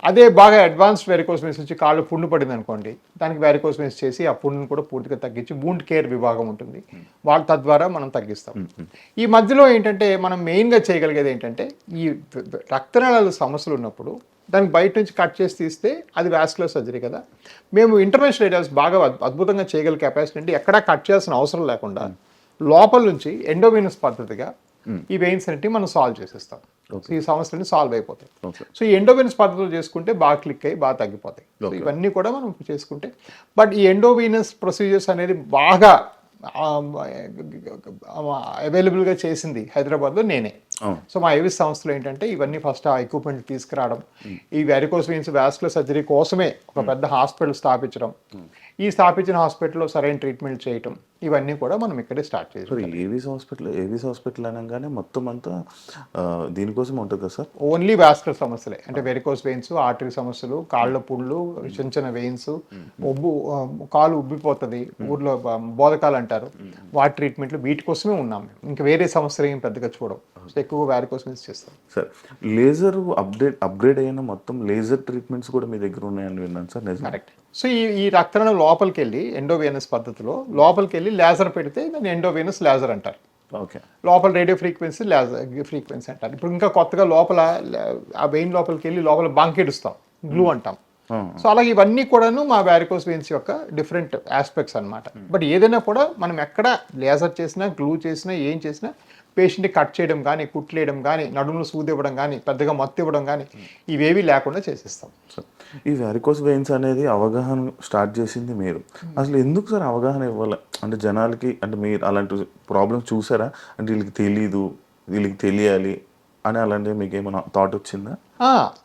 అదే బాగా అడ్వాన్స్డ్ వెరికోస్ వెయిన్స్ వచ్చి కాళ్ళు పుండు పడింది అనుకోండి, దానికి వెరికోస్ వెయిన్స్ చేసి ఆ పుండును కూడా పూర్తిగా తగ్గించి వూండ్ కేర్ విభాగం ఉంటుంది, వాళ్ళ తద్వారా మనం తగ్గిస్తాం. ఈ మధ్యలో ఏంటంటే మనం మెయిన్గా చేయగలిగేది ఏంటంటే, ఈ రక్తనాళాల సమస్యలు ఉన్నప్పుడు దానికి బయట నుంచి కట్ చేసి తీస్తే అది వాస్కులర్ సర్జరీ కదా. మేము ఇంటర్వెన్షనల్ ఏరియాస్ బాగా అద్భుతంగా చేయగల కెపాసిటీ అంటే ఎక్కడా కట్ చేయాల్సిన అవసరం లేకుండా లోపల నుంచి ఎండోవీనస్ పద్ధతిగా ఈ వెయిన్స్ అన్నిటి మనం సాల్వ్ చేసేస్తాం. సో ఈ సమస్యలన్నీ సాల్వ్ అయిపోతాయి. సో ఈ ఎండోవీనస్ పద్ధతులు చేసుకుంటే బాగా క్లిక్ అయ్యి బాగా తగ్గిపోతాయి. సో ఇవన్నీ కూడా మనం చేసుకుంటే, బట్ ఈ ఎండోవీనస్ ప్రొసీజర్స్ అనేది బాగా అవైలబుల్గా చేసింది హైదరాబాద్లో నేనే. అవును. సో మా ఏవిస్ సంస్థలో ఏంటంటే ఇవన్నీ ఫస్ట్ ఆ ఎక్విప్మెంట్ తీసుకురావడం, ఈ వెరికోస్ వెయిన్స్ వాస్కులర్ సర్జరీ కోసమే ఒక పెద్ద హాస్పిటల్ స్థాపించడం, ఈ స్థాపించిన హాస్పిటల్లో సరైన ట్రీట్మెంట్ చేయటం, ఇవన్నీ కూడా మనం ఇక్కడే స్టార్ట్ చేసాం. సార్ ఏవిస్ హాస్పిటల్ అనగానే మొత్తం అంతా దీనికోసం ఉంటుంది కదా సార్? ఓన్లీ వాస్కులర్ సమస్యలే, అంటే వెరికోస్ వెయిన్స్, ఆర్టరీ సమస్యలు, కాళ్ళ పుళ్ళు, చిన్న చిన్న వెయిన్స్, కాలు ఉబ్బిపోతుంది, ఊర్లో బోధకాలు అంటారు, వాటి ట్రీట్మెంట్లు, వీటి కోసమే ఉన్నాం మేము. ఇంకా వేరే సమస్యలు ఏం పెద్దగా చూడం. సో ఎక్కువగా వారికోస్ వెయిన్స్ చేస్తాం. సార్ లేజర్ అప్గ్రేడ్ అయిన మొత్తం లేజర్ ట్రీట్మెంట్స్ కూడా మీ దగ్గర ఉన్నాయని విన్నాను సార్, నిజం? కరెక్ట్. సో ఈ రక్తనాళం లోపలికి వెళ్ళి ఎండోవేనస్ పద్ధతిలో లోపలికి వెళ్ళి లేజర్ పెడితే దాన్ని ఎండోవేనస్ లేజర్ అంటారు. ఓకే. లోపల రేడియో ఫ్రీక్వెన్సీ ఫ్రీక్వెన్సీ అంటారు. ఇప్పుడు ఇంకా కొత్తగా లోపల ఆ వెయిన్ లోపలికి వెళ్ళి లోపల బంకెడుస్తాం, గ్లూ అంటాం. సో అలాగే ఇవన్నీ కూడాను మా వారికోస్ వెయిన్స్ యొక్క డిఫరెంట్ ఆస్పెక్ట్స్ అన్నమాట. బట్ ఏదైనా కూడా మనం ఎక్కడ లేజర్ చేసినా, గ్లూ చేసినా, ఏం చేసినా పేషెంట్ని కట్ చేయడం కానీ, కుట్లేయడం కానీ, నడుములు సూది ఇవ్వడం కానీ, పెద్దగా మత్తు ఇవ్వడం కానీ ఇవేవి లేకుండా చేసేస్తాం. ఈ వారికోస్ వెయిన్స్ అనేది అవగాహన స్టార్ట్ చేసింది మీరు. అసలు ఎందుకు సార్ అవగాహన ఇవ్వాలి అంటే జనాలకి? అంటే మీరు అలాంటి ప్రాబ్లమ్స్ చూసారా? అంటే వీళ్ళకి తెలీదు, వీళ్ళకి తెలియాలి అని అలాంటివి మీకు ఏమైనా థాట్ వచ్చిందా?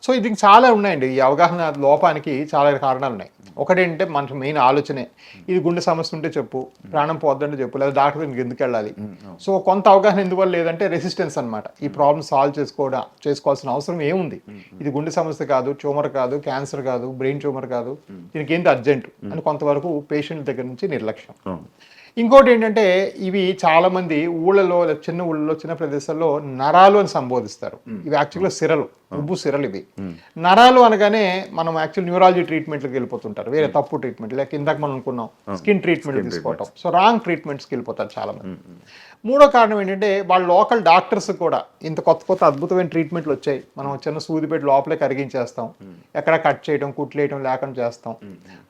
సో ఇది చాలా ఉన్నాయండి. ఈ అవగాహన లోపానికి చాలా కారణాలు ఉన్నాయి. ఒకటేంటంటే మనకు మెయిన్ ఆలోచనే, ఇది గుండె సమస్య ఉంటే చెప్పు, ప్రాణం పోద్దంటే చెప్పు, లేదా డాక్టర్ దగ్గరికి ఎందుకు వెళ్ళాలి. సో కొంత అవగాహన ఎందువల్ల లేదంటే రెసిస్టెన్స్ అనమాట. ఈ ప్రాబ్లమ్ సాల్వ్ చేసుకోవాల్సిన అవసరం ఏముంది, ఇది గుండె సమస్య కాదు, ట్యూమర్ కాదు, క్యాన్సర్ కాదు, బ్రెయిన్ ట్యూమర్ కాదు, దీనికి ఏంటి అర్జెంట్ అని కొంతవరకు పేషెంట్ దగ్గర నుంచి నిర్లక్ష్యం. ఇంకోటి ఏంటంటే ఇవి చాలా మంది ఊళ్ళలో, చిన్న ఊళ్ళలో, చిన్న ప్రదేశాల్లో నరాలు అని సంబోధిస్తారు. ఇవి యాక్చువల్గా సిరలు, ఉబ్బు సిరలు ఇవి. నరాలు అనగానే మనం యాక్చువల్ న్యూరాలజీ ట్రీట్మెంట్కి వెళ్ళిపోతుంటారు, వేరే తప్పు ట్రీట్మెంట్, లేక ఇందాక మనం అనుకున్నాం స్కిన్ ట్రీట్మెంట్ తీసుకోవటం. సో రాంగ్ ట్రీట్మెంట్స్కి వెళ్ళిపోతారు చాలా మంది. మూడో కారణం ఏంటంటే వాళ్ళ లోకల్ డాక్టర్స్ కూడా ఇంత కొత్త అద్భుతమైన ట్రీట్మెంట్లు వచ్చాయి, మనం చిన్న సూది పెట్టి లోపలే కరిగించేస్తాం, ఎక్కడ కట్ చేయడం, కుట్లేయడం లేకుండా చేస్తాం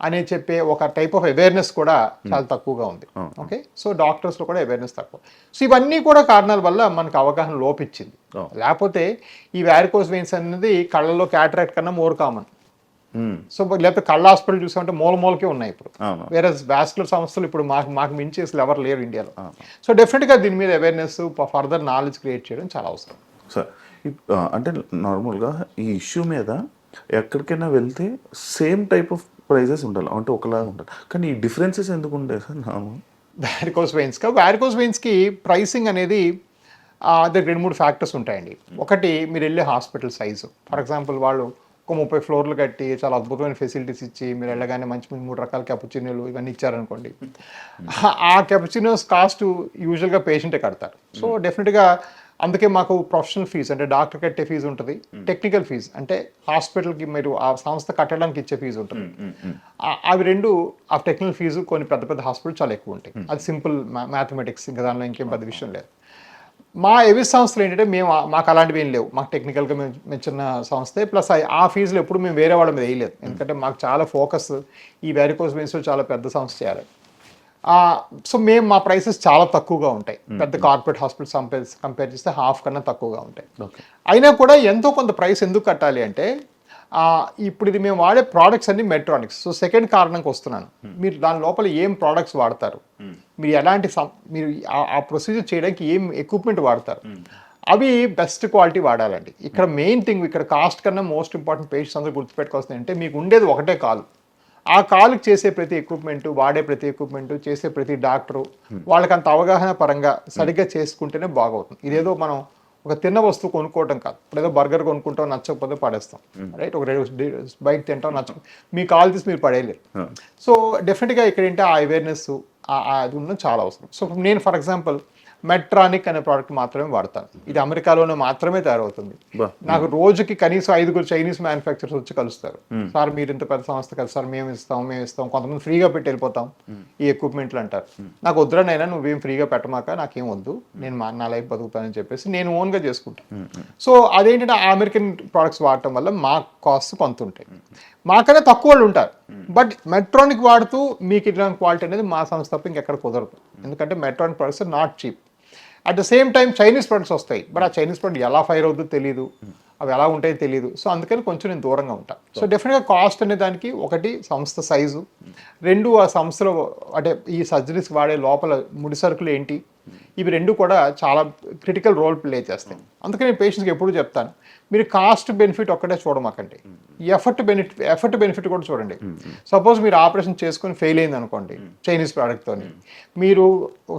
అని చెప్పే ఒక టైప్ ఆఫ్ అవేర్నెస్ కూడా చాలా తక్కువగా ఉంది. ఓకే. సో డాక్టర్స్లో కూడా అవేర్నెస్ తక్కువ. సో ఇవన్నీ కూడా కారణాల వల్ల మనకు అవగాహన లోపించింది. లేకపోతే ఈ వారికోస్ వెయిన్స్ అనేది కళ్ళలో క్యాటరాక్ట్ కన్నా మోర్ కామన్. సో లేకపోతే కళ్ళ హాస్పిటల్ చూసామంటే మూలకే ఉన్నాయి ఇప్పుడు. వేరే వాస్కులర్ సమస్యలు ఇప్పుడు మాకు మించి అసలు ఎవరు లేరు ఇండియాలో. సో డెఫినెట్గా దీని మీద అవేర్నెస్, ఫర్దర్ నాలెడ్జ్ క్రియేట్ చేయడం చాలా అవసరం. సార్ అంటే నార్మల్గా ఈ ఇష్యూ మీద ఎక్కడికైనా వెళ్తే సేమ్ టైప్ ఆఫ్ ప్రైజెస్ ఉండాలి, అంటే ఒకలాగా ఉండాలి, కానీ ఈ డిఫరెన్సెస్ ఎందుకు ఉంటాయి సార్? వారికోస్ వెయిన్స్కి ప్రైసింగ్ అనేది దగ్గర 2-3 ఫ్యాక్టర్స్ ఉంటాయండి. ఒకటి మీరు వెళ్ళే హాస్పిటల్ సైజు. ఫర్ ఎగ్జాంపుల్ వాళ్ళు ఒక 30 ఫ్లోర్లు కట్టి చాలా అద్భుతమైన ఫెసిలిటీస్ ఇచ్చి మీరు వెళ్ళగానే మంచి 3 రకాల క్యాపుచినోలు ఇవన్నీ ఇచ్చారనుకోండి, ఆ క్యాపుచినోస్ కాస్ట్ యూజువల్గా పేషెంటే కడతారు. సో డెఫినెట్గా అందుకే మాకు ప్రొఫెషనల్ ఫీజు అంటే డాక్టర్ కట్టే ఫీజు ఉంటుంది, టెక్నికల్ ఫీజు అంటే హాస్పిటల్కి మీరు ఆ సంస్థ కట్టడానికి ఇచ్చే ఫీజు ఉంటుంది. అవి రెండు, ఆ టెక్నికల్ ఫీజు కొన్ని పెద్ద హాస్పిటల్ చాలా ఎక్కువ ఉంటాయి. అది సింపుల్ మ్యాథమెటిక్స్, ఇంకా దానిలో ఇంకేం పెద్ద విషయం లేదు. మా ఏవిస్ సంస్థలు ఏంటంటే మాకు అలాంటివి ఏం లేవు. మాకు టెక్నికల్గా మేము చిన్న సంస్థే, ప్లస్ ఆ ఫీజులు ఎప్పుడు మేము వేరే వాళ్ళ మీద వేయలేదు. ఎందుకంటే మాకు చాలా ఫోకస్ ఈ వారికోస్ వెయిన్స్లో చాలా పెద్ద సంస్థ చేయాలి. సో మా ప్రైసెస్ చాలా తక్కువగా ఉంటాయి. పెద్ద కార్పొరేట్ హాస్పిటల్స్ కంపేర్ చేస్తే హాఫ్ కన్నా తక్కువగా ఉంటాయి. అయినా కూడా ఎంతో కొంత ప్రైస్ ఎందుకు కట్టాలి అంటే ఇప్పుడు ఇది మేము వాడే ప్రోడక్ట్స్ అన్ని మెట్రానిక్స్. సో సెకండ్ కారణంకి వస్తున్నాను. మీరు దాని లోపల ఏం ప్రోడక్ట్స్ వాడతారు, మీరు ఎలాంటి మీరు ఆ ప్రొసీజర్ చేయడానికి ఏం ఎక్విప్మెంట్ వాడతారు, అవి బెస్ట్ క్వాలిటీ వాడాలండి. ఇక్కడ మెయిన్ థింగ్, ఇక్కడ కాస్ట్ కన్నా మోస్ట్ ఇంపార్టెంట్ పేషెంట్స్ అందరూ గుర్తుపెట్టుకోవాల్సింది అంటే మీకు ఉండేది ఒకటే కాలు. ఆ కాలుకి చేసే ప్రతి ఎక్విప్మెంట్, వాడే ప్రతి ఎక్విప్మెంట్, చేసే ప్రతి డాక్టరు వాళ్ళకి అంత అవగాహన పరంగా సరిగ్గా చేసుకుంటేనే బాగవుతుంది. ఇదేదో మనం ఒక తిన్న వస్తువు కొనుక్కోవటం కాదు. ఇప్పుడు ఏదో బర్గర్ కొనుక్కుంటాం, నచ్చకపోతే పడేస్తాం, రైట్? ఒక బైక్ తింటాం, మీ కాల్ తీసి మీరు పడేయలేరు. సో డెఫినెట్గా ఇక్కడ ఏంటి ఆ అవేర్నెస్ అది ఉండడం చాలా అవసరం. సో నేను ఫర్ ఎగ్జాంపుల్ మెట్రానిక్ అనే ప్రోడక్ట్ మాత్రమే వాడతాను. ఇది అమెరికాలోనే మాత్రమే తయారవుతుంది. నాకు రోజుకి కనీసం 5 చైనీస్ మ్యానుఫ్యాక్చరర్స్ వచ్చి కలుస్తారు. సార్ మీరు ఇంత పెద్ద సంస్థ కదా సార్, మేము ఇస్తాం, కొంతమంది ఫ్రీగా పెట్టి వెళ్ళిపోతాం ఈ ఎక్విప్మెంట్లు అంటారు. నాకు వద్దురనైనా నువ్వేం ఫ్రీగా పెట్టమాక, నాకేం వద్దు, నేను నా లైఫ్ బతుకుతానని చెప్పేసి నేను ఓన్గా చేసుకుంటాను. సో అదేంటంటే ఆ అమెరికన్ ప్రోడక్ట్స్ వాడటం వల్ల మా కాస్ట్ కొంత ఉంటాయి, మాకనే తక్కువ వాళ్ళు ఉంటారు. బట్ మెట్రానిక్ వాడుతూ మీకు ఇట్లాంటి క్వాలిటీ అనేది మా సంస్థ తప్ప ఇంకెక్కడ కుదరదు. ఎందుకంటే Medtronic products not cheap. At the same time Chinese products వస్తాయి, బట్ ఆ చైనీస్ ప్రొడక్ట్ ఎలా ఫైర్ అవుతుందో తెలియదు, అవి ఎలా ఉంటాయో తెలియదు. సో అందుకని కొంచెం నేను దూరంగా ఉంటాను. సో డెఫినెట్గా కాస్ట్ అనే దానికి ఒకటి సంస్థ సైజు, రెండు ఆ సంస్థలో అంటే ఈ సర్జరీస్ వాడే లోపల ముడి సరుకులు ఏంటి, ఇవి రెండు కూడా చాలా క్రిటికల్ రోల్ ప్లే చేస్తాయి. అందుకని నేను పేషెంట్స్కి ఎప్పుడు చెప్తాను, మీరు కాస్ట్ బెనిఫిట్ ఒక్కటే చూడమాకండి, ఎఫర్ట్ బెనిఫిట్ కూడా చూడండి. సపోజ్ మీరు ఆపరేషన్ చేసుకుని ఫెయిల్ అయింది అనుకోండి చైనీస్ ప్రోడక్ట్తో, మీరు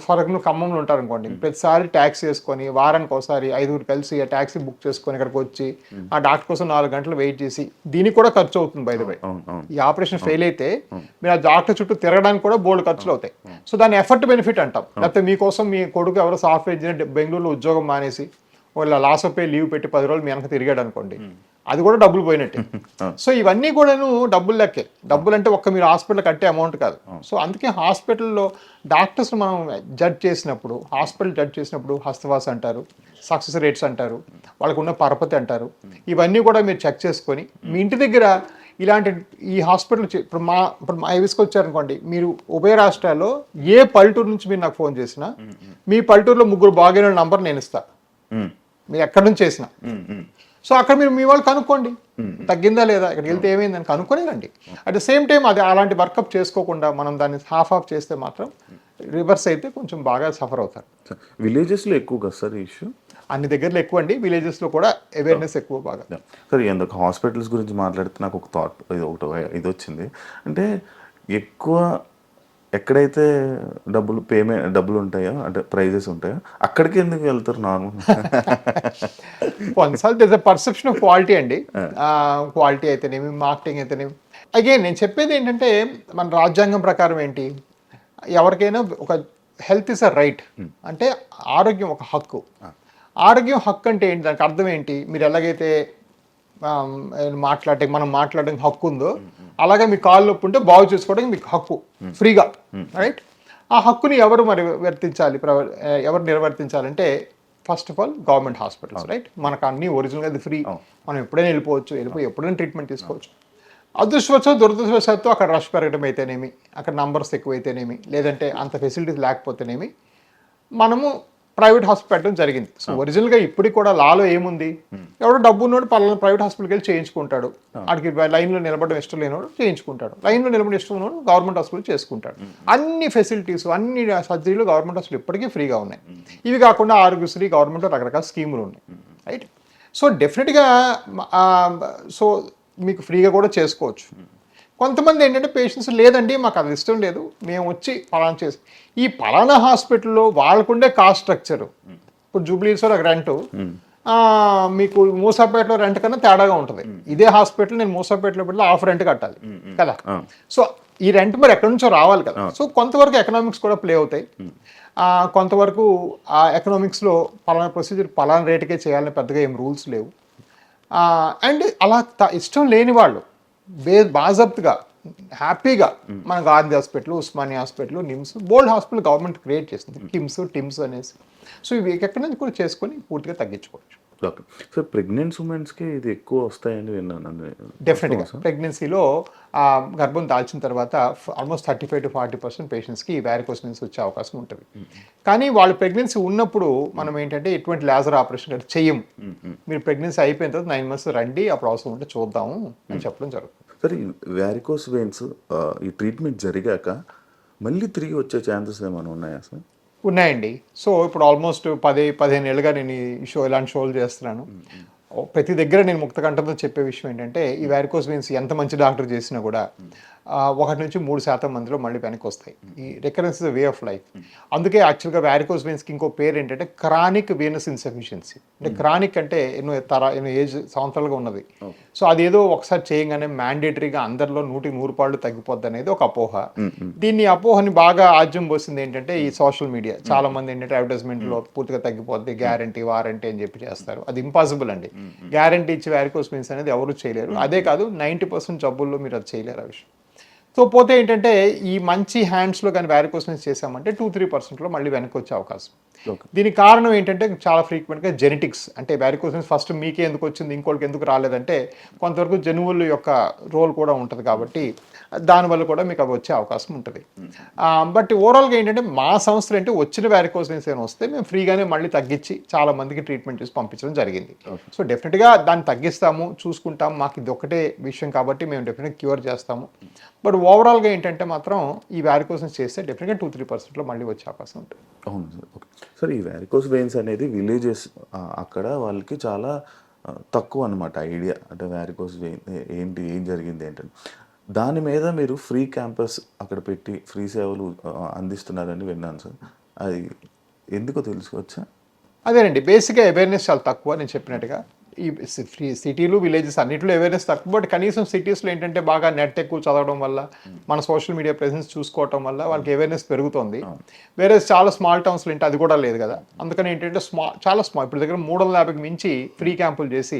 ఫర్ ఎగ్జాంపుల్ ఖమ్మంలో ఉంటారనుకోండి, ప్రతిసారి ట్యాక్సీ వేసుకొని వారానికి ఒకసారి 5 కలిసి ఆ ట్యాక్సీ బుక్ చేసుకొని ఇక్కడికి వచ్చి ఆ డాక్టర్ కోసం 4 గంటలు వెయిట్ చేసి, దీనికి కూడా ఖర్చు అవుతుంది బై ద వే. ఈ ఆపరేషన్ ఫెయిల్ అయితే మీరు ఆ డాక్టర్ చుట్టూ తిరగడానికి కూడా బోల్డ్ ఖర్చులు అవుతాయి. సో దాన్ని ఎఫర్ట్ బెనిఫిట్ అంటాం. లేకపోతే మీకోసం మీ కొడుకు ఎవరో సాఫ్ట్వేర్ ఇంజనీర్ బెంగళూరులో ఉద్యోగం మానేసి వాళ్ళ లాస్ ఆఫ్ పే లీవ్ పెట్టి 10 రోజులు మీ వెనక తిరిగాడు అనుకోండి, అది కూడా డబ్బులు పోయినట్టే. సో ఇవన్నీ కూడాను డబ్బులు లెక్కే. డబ్బులు అంటే ఒక్క మీరు హాస్పిటల్ కట్టే అమౌంట్ కాదు. సో అందుకే హాస్పిటల్లో డాక్టర్స్ మనం జడ్జ్ చేసినప్పుడు, హాస్పిటల్ జడ్జ్ చేసినప్పుడు హస్తవాస అంటారు, సక్సెస్ రేట్స్ అంటారు, వాళ్ళకు ఉన్న పరపతి అంటారు. ఇవన్నీ కూడా మీరు చెక్ చేసుకొని మీ ఇంటి దగ్గర ఇలాంటి ఈ హాస్పిటల్ ఇప్పుడు మా ఐవిస్కి వచ్చారనుకోండి, మీరు ఉభయ రాష్ట్రాల్లో ఏ పల్లెటూరు నుంచి మీరు నాకు ఫోన్ చేసినా మీ పల్లెటూరులో 3 బాగైన నంబర్ నేను ఇస్తాను, మీరు ఎక్కడి నుంచి చేసినా. సో అక్కడ మీరు మీ వాళ్ళు కనుక్కోండి, తగ్గిందా లేదా, ఇక్కడికి వెళ్తే ఏమైందని కనుక్కొని రండి. అట్ ద సేమ్ టైం అది అలాంటి వర్కప్ చేసుకోకుండా మనం దాన్ని హాఫ్ ఆఫ్ చేస్తే మాత్రం రివర్స్ అయితే కొంచెం బాగా సఫర్ అవుతారు. విలేజెస్లో ఎక్కువ కదా సార్ ఈ ఇష్యూ? అన్ని దగ్గరలో ఎక్కువ అండి, విలేజెస్లో కూడా అవేర్నెస్ ఎక్కువ బాగా. సార్ ఎందుకు హాస్పిటల్స్ గురించి మాట్లాడితే నాకు ఒక థాట్ ఇది వచ్చింది. అంటే ఎక్కువ ఎక్కడైతే డబ్బులు ఉంటాయో అంటే ప్రైజెస్ ఉంటాయో అక్కడికి ఎందుకు వెళ్తారు నార్మల్? కొన్నిసార్లు దిస్ పర్సెప్షన్ ఆఫ్ క్వాలిటీ అండి. క్వాలిటీ అయితేనేమి, మార్కెటింగ్ అయితేనేమి. అగైన్ నేను చెప్పేది ఏంటంటే మన రాజ్యాంగం ప్రకారం ఏంటి, ఎవరికైనా ఒక హెల్త్ ఇస్ అ రైట్, అంటే ఆరోగ్యం ఒక హక్కు. ఆరోగ్యం హక్కు అంటే ఏంటి, దానికి అర్థం ఏంటి, మీరు ఎలాగైతే మనం మాట్లాడడానికి హక్కు ఉందో అలాగే మీ కాళ్ళు నొప్పి ఉంటే బాగు చేసుకోవడానికి మీకు హక్కు ఫ్రీగా, రైట్? ఆ హక్కుని ఎవరు ఎవరు నిర్వర్తించాలంటే first of all government hospitals, right? మనకు అన్ని ఒరిజినల్గా అది ఫ్రీ, మనం ఎప్పుడైనా వెళ్ళిపోయి ఎప్పుడైనా ట్రీట్మెంట్ తీసుకోవచ్చు. అదృష్టవశాత్తు దురదృష్టవశాత్తు అక్కడ రష్ పెరగడం అయితేనేమి, అక్కడ నంబర్స్ ఎక్కువైతేనేమి, లేదంటే అంత ఫెసిలిటీస్ లేకపోతేనేమి మనము ప్రైవేట్ హాస్పిటల్ పెట్టడం జరిగింది. సో ఒరిజినల్గా ఇప్పటికి కూడా లాలో ఏముంది, ఎవడో డబ్బు ఉన్నోడు పలానా ప్రైవేట్ హాస్పిటల్కి వెళ్ళి చేయించుకుంటాడు, అక్కడికి లైన్లో నిలబడడం ఇష్టం లేనివాడు చేయించుకుంటాడు, లైన్లో నిలబడడం ఇష్టం ఉన్నవాడు గవర్నమెంట్ హాస్పిటల్ చేసుకుంటాడు. అన్ని ఫెసిలిటీస్, అన్ని సర్జరీలు గవర్నమెంట్ హాస్పిటల్ ఇప్పటికీ ఫ్రీగా ఉన్నాయి. ఇవి కాకుండా ఆరోగ్యశ్రీ గవర్నమెంట్ రకరకాల స్కీములు ఉన్నాయి, రైట్? సో డెఫినెట్గా సో మీకు ఫ్రీగా కూడా చేసుకోవచ్చు. కొంతమంది ఏంటంటే పేషెంట్స్ లేదండి మాకు అది ఇష్టం లేదు, మేము వచ్చి పలానా చేసి, ఈ పలానా హాస్పిటల్లో వాళ్ళకుండే కాస్ట్ స్ట్రక్చరు, ఇప్పుడు జూబ్లీహిల్స్లో ఒక రెంటు మీకు మూసాపేటలో రెంట్ కన్నా తేడాగా ఉంటుంది. ఇదే హాస్పిటల్ నేను మూసాపేటలో పెట్టి హాఫ్ రెంట్ కట్టాలి కదా. సో ఈ రెంట్ మరి ఎక్కడి నుంచో రావాలి కదా. సో కొంతవరకు ఎకనామిక్స్ కూడా ప్లే అవుతాయి. కొంతవరకు ఆ ఎకనామిక్స్లో పలానా ప్రొసీజర్ పలానా రేటుకే చేయాలని పెద్దగా ఏం రూల్స్ లేవు. అండ్ అలా ఇష్టం లేని వాళ్ళు బాజప్తుగా హ్యాపీగా మన గాంధీ హాస్పిటల్, ఉస్మానియా హాస్పిటల్, నిమ్స్, బోల్డ్ హాస్పిటల్ గవర్నమెంట్ క్రియేట్ చేసింది, టిమ్స్ అనేసి. సో ఇవి ఎక్కడి నుంచి కూడా చేసుకొని పూర్తిగా తగ్గించుకోవచ్చు. ఓకే సార్, ప్రెగ్నెంట్ ఉమెన్స్కి ఇది ఎక్కువ వస్తాయని విన్నాను. డెఫినెట్గా ప్రెగ్నెన్సీలో గర్భం దాల్చిన తర్వాత ఆల్మోస్ట్ 35 to 40% పేషెంట్స్కి వ్యారికోస్ వెయిన్స్ వచ్చే అవకాశం ఉంటుంది. కానీ వాళ్ళు ప్రెగ్నెన్సీ ఉన్నప్పుడు మనం ఏంటంటే ఎటువంటి లేజర్ ఆపరేషన్ అంటే చెయ్యము. మీరు ప్రెగ్నెన్సీ అయిపోయిన తర్వాత 9 months రండి, అప్పుడు అవసరం ఉంటే చూద్దాము అని చెప్పడం జరుగుతుంది. సరే, ఈ వ్యారికోస్ వెయిన్స్ ఈ ట్రీట్మెంట్ జరిగాక మళ్ళీ తిరిగి వచ్చే ఛాన్సెస్ ఏమైనా ఉన్నాయా సార్? ఉన్నాయండి. సో ఇప్పుడు ఆల్మోస్ట్ 10-15 ఏళ్ళుగా నేను ఇలాంటి షోలు చేస్తున్నాను. ప్రతి దగ్గర నేను ముక్తకంఠంతో చెప్పే విషయం ఏంటంటే ఈ వ్యారికోస్ వెయిన్స్ ఎంత మంచి డాక్టర్ చేసినా కూడా 1 నుంచి 3% మందిలో మళ్ళీ వెనక్కి వస్తాయి. ఈ recurrence is way of life. అందుకే యాక్చువల్గా వ్యారికోస్ వెయిన్స్కి ఇంకో పేరు ఏంటంటే క్రానిక్ వీనస్ ఇన్సఫిషియన్సీ. అంటే క్రానిక్ అంటే ఎన్నో ఏజ్ సంవత్సరాలుగా ఉన్నది. సో అదేదో ఒకసారి చేయగానే మ్యాండేటరీగా అందరిలో 100 పాళ్ళు తగ్గిపోద్ది అనేది ఒక అపోహ. దీన్ని అపోహని బాగా ఆజ్యం పోసింది ఏంటంటే ఈ సోషల్ మీడియా. చాలా మంది ఏంటంటే అడ్వర్టైజ్మెంట్లో పూర్తిగా తగ్గిపోద్ది, గ్యారంటీ వారంటీ అని చెప్పి చేస్తారు. అది ఇంపాసిబుల్ అండి. గ్యారంటీ ఇచ్చి వ్యారికోస్ వెయిన్స్ అనేది ఎవరు చేయలేరు. అదే కాదు 90% జబ్బుల్లో మీరు అది చేయలేరు ఆ విషయం. సో పోతే ఏంటంటే ఈ మంచి హ్యాండ్స్లో కానీ వ్యారికోస్ వెయిన్స్ చేసామంటే 2-3%లో మళ్ళీ వెనక్కి వచ్చే అవకాశం. ఓకే. దీనికి కారణం ఏంటంటే చాలా ఫ్రీక్వెంట్గా జెనెటిక్స్, అంటే వ్యారికోస్ వెయిన్స్ ఫస్ట్ మీకే ఎందుకు వచ్చింది ఇంకోటికి ఎందుకు రాలేదంటే కొంతవరకు జనువుల యొక్క రోల్ కూడా ఉంటుంది కాబట్టి దానివల్ల కూడా మీకు అవి వచ్చే అవకాశం ఉంటుంది. బట్ ఓవరాల్గా ఏంటంటే మా సంస్థలు అంటే వచ్చిన వ్యారికోస్ వెయిన్స్ ఏమైనా వస్తే మేము ఫ్రీగానే మళ్ళీ తగ్గించి చాలా మందికి ట్రీట్మెంట్ చేసి పంపించడం జరిగింది. సో డెఫినెట్గా దాన్ని తగ్గిస్తాము, చూసుకుంటాము, మాకు ఇది ఒకటే విషయం కాబట్టి మేము డెఫినెట్గా క్యూర్ చేస్తాము. బట్ ఓవరాల్గా ఏంటంటే మాత్రం ఈ వ్యారికోస్ వెయిన్స్ చేస్తే డెఫినెట్గా 2-3%లో మళ్ళీ వచ్చే అవకాశం ఉంటుంది. అవును సార్. ఓకే సార్, ఈ వ్యారికోస్ వెయిన్స్ అనేది విలేజెస్ అక్కడ వాళ్ళకి చాలా తక్కువ అనమాట ఐడియా, అంటే వ్యారికోస్ వెయిన్ ఏంటి, ఏం జరిగింది ఏంటని. దాని మీద మీరు ఫ్రీ క్యాంపస్ అక్కడ పెట్టి ఫ్రీ సేవలు అందిస్తున్నారని విన్నాను సార్. అది ఎందుకో తెలుసుకోవచ్చా? అదేనండి, బేసిక్గా అవేర్నెస్ చాలా తక్కువ. నేను చెప్పినట్టుగా ఈ సిటీలు విలేజెస్ అన్నింటిలో అవేర్నెస్ తక్కువ. బట్ కనీసం సిటీస్లో ఏంటంటే బాగా నెట్ ఎక్కువ చదవడం వల్ల, మన సోషల్ మీడియా ప్రెసెన్స్ చూసుకోవటం వల్ల వాళ్ళకి అవేర్నెస్ పెరుగుతుంది. వేరే చాలా స్మాల్ టౌన్స్లో ఏంటి అది కూడా లేదు కదా. అందుకని ఏంటంటే చాలా స్మాల్, ఇప్పుడు దగ్గర 350కి మించి ఫ్రీ క్యాంపులు చేసి